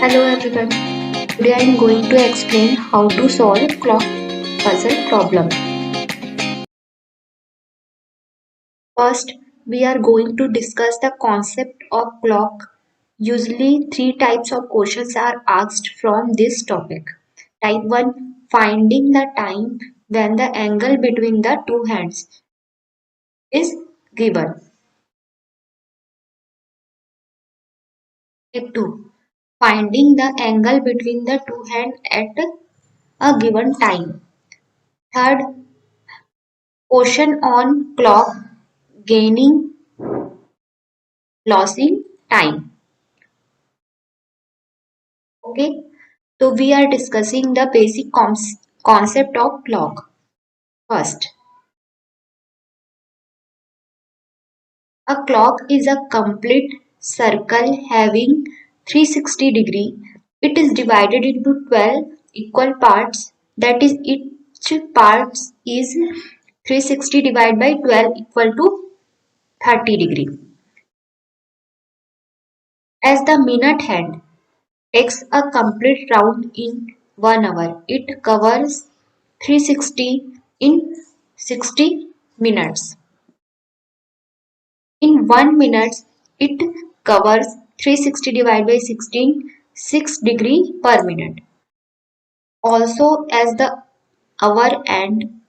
Hello everyone. Today I am going to explain how to solve clock puzzle problem. First, we are going to discuss the concept of clock. Usually, three types of questions are asked from this topic. Type 1, finding the time when the angle between the two hands is given. Type 2, finding the angle between the two hands at a given time. Third, question on clock gaining losing time. Okay, so we are discussing the basic concept of clock. First, a clock is a complete circle having 360 degree. It is divided into 12 equal parts, that is each part is 360 divided by 12 equal to 30 degree. As the minute hand takes a complete round in 1 hour, it covers 360 in 60 minutes. In 1 minute, it covers 360 divided by 16, 6 degree per minute. Also, as the hour and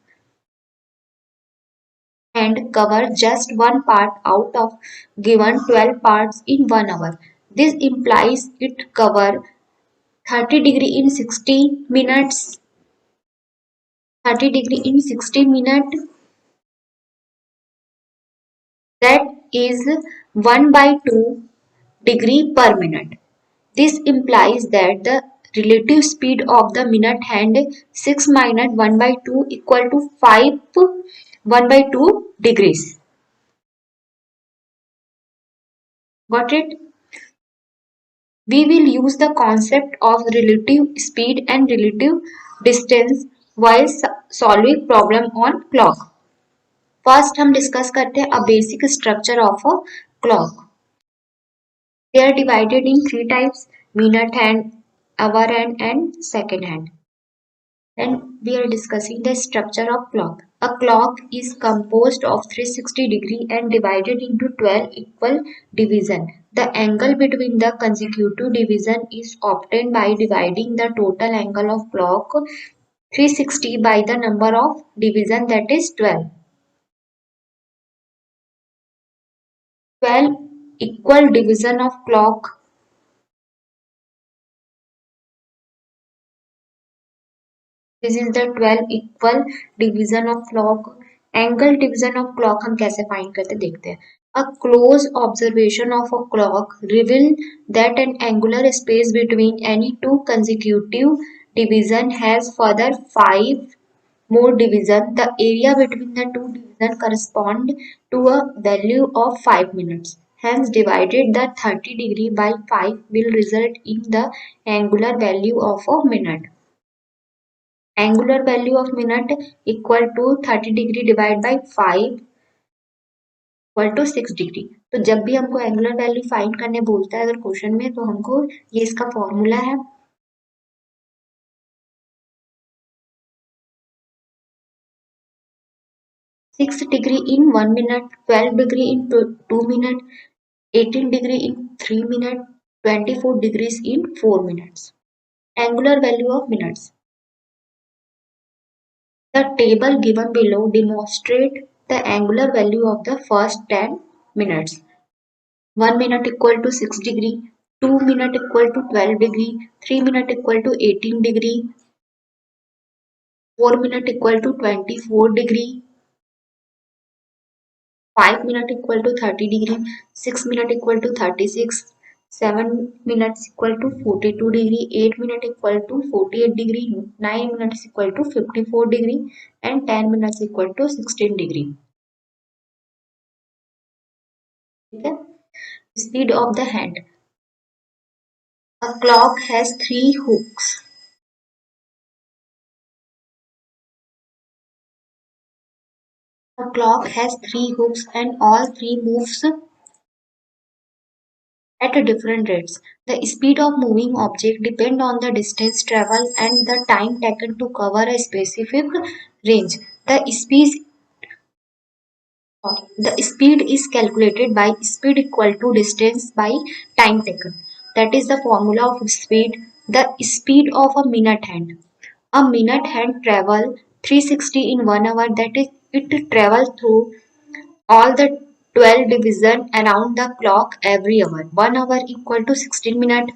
cover just one part out of given 12 parts in 1 hour. This implies it cover 30 degree in 60 minutes, 30 degree in 60 minutes, that is 1 by 2 degree per minute. This implies that the relative speed of the minute hand 6 minus 1 by 2 equal to 5 1 by 2 degrees. Got it? We will use the concept of relative speed and relative distance while solving problem on clock. First हम discuss करते हैं a basic structure of a clock. They are divided in three types: minute hand, hour hand, and second hand. Then we are discussing the structure of clock. A clock is composed of 360 degree and divided into 12 equal division. The angle between the consecutive division is obtained by dividing the total angle of clock 360 by the number of division, that is 12. 12 equal division of clock. This is the 12 equal division of clock. Angle division of clock हम कैसे find करते देखते हैं. A close observation of a clock reveal that an angular space between any two consecutive division has further 5 more division. The area between the two division correspond to a value of 5 minutes. Hence, divided the 30 degree by 5 will result in the angular value of a minute. Angular value of minute equal to 30 degree divided by 5 equal to 6 degree. तो जब भी हमको angular value find करने बोलता है अगर question में, तो हमको ये इसका फॉर्मूला है. 6 degree in 1 minute, 12 degree in 2 minute, 18 degree in 3 minute, 24 degrees in 4 minutes. Angular value of minutes. The table given below demonstrate the angular value of the first 10 minutes. 1 minute equal to 6 degree, 2 minute equal to 12 degree, 3 minute equal to 18 degree, 4 minute equal to 24 degree, 5 minute equal to 30 degree, 6 minute equal to 36, 7 minutes equal to 42 degree, 8 minute equal to 48 degree, 9 minutes equal to 54 degree, and 10 minutes equal to 16 degree. Okay? Speed of the hand. A clock has 3 hooks. A clock has 3 hooks and all 3 moves at different rates. The speed of moving object depend on the distance traveled and the time taken to cover a specific range. The speed the speed is calculated by speed equal to distance by time taken. That is the formula of speed. The speed of a minute hand. A minute hand travel 360 in 1 hour. That is, it travels through all the 12 division around the clock every hour. 1 hour equal to 16 minutes.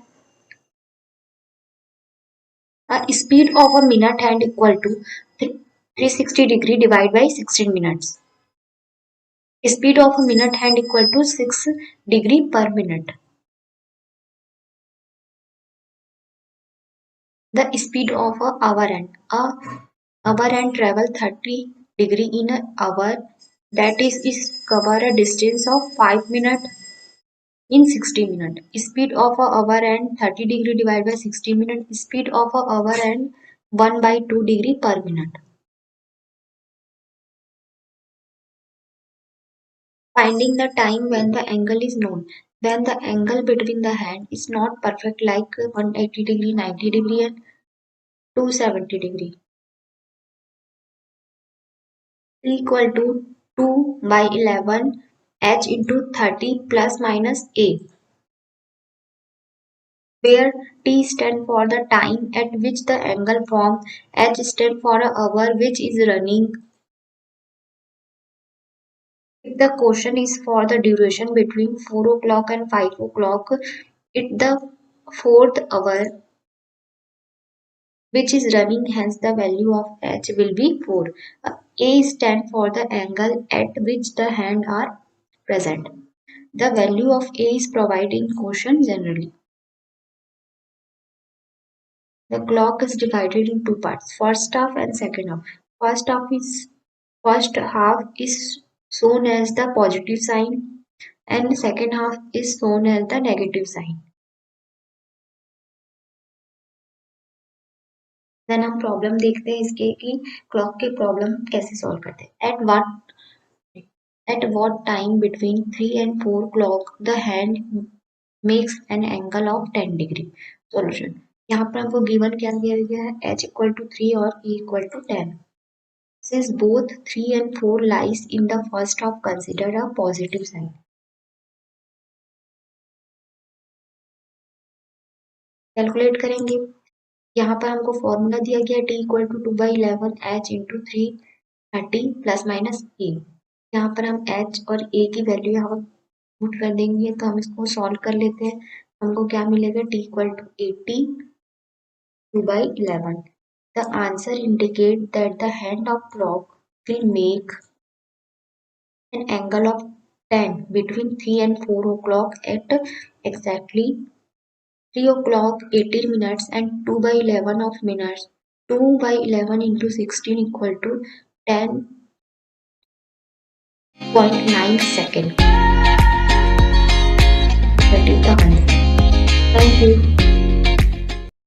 A speed of a minute hand equal to 360 degree divided by 16 minutes. Speed of a minute hand equal to 6 degree per minute. The speed of a hour hand. A hour hand travel 30 degree in an hour. That is cover a distance of 5 minutes in 60 minutes. Speed of a hour and 30 degree divided by 60 minutes. Speed of a hour and 1 by 2 degree per minute. Finding the time when the angle is known. When the angle between the hand is not perfect like 180 degree, 90 degree and 270 degree. Equal to 2 by 11 h into 30 plus minus a, where t stand for the time at which the angle forms, h stand for a hour which is running. If the question is for the duration between 4 o'clock and 5 o'clock, it the fourth hour which is running, hence the value of h will be 4. A stand for the angle at which the hand are present. The value of A is provided in question generally. The clock is divided in two parts, first half and second half. First half is shown as the positive sign and second half is shown as the negative sign. Then हम problem देखते हैं इसके कि clock के problem कैसे solve करते हैं. At what time between 3 and 4 o'clock the hand makes an angle of 10 degree. Solution. यहाँ पर हमको गिवन क्या दिया गया है, h इक्वल टू 3 और e equal to 10. Since both 3 and 4 lies in the first half, consider a positive sign. Calculate करेंगे. यहाँ पर हमको फॉर्मूला दिया गया t equal to 2 by 11 h into 330 plus minus a. यहाँ पर हम h और a की वैल्यू यहाँ पर पुट कर देंगे तो हम इसको सॉल्व कर लेते हैं. हमको क्या मिलेगा, t equal to 80 2 by 11. The answer indicates that the hand of clock will make an angle of 10 between 3 and 4 o'clock at exactly 3 o'clock 18 minutes and 2 by 11 of minutes. 2 by 11 into 16 equal to 10.9 seconds. That is the answer. Thank you.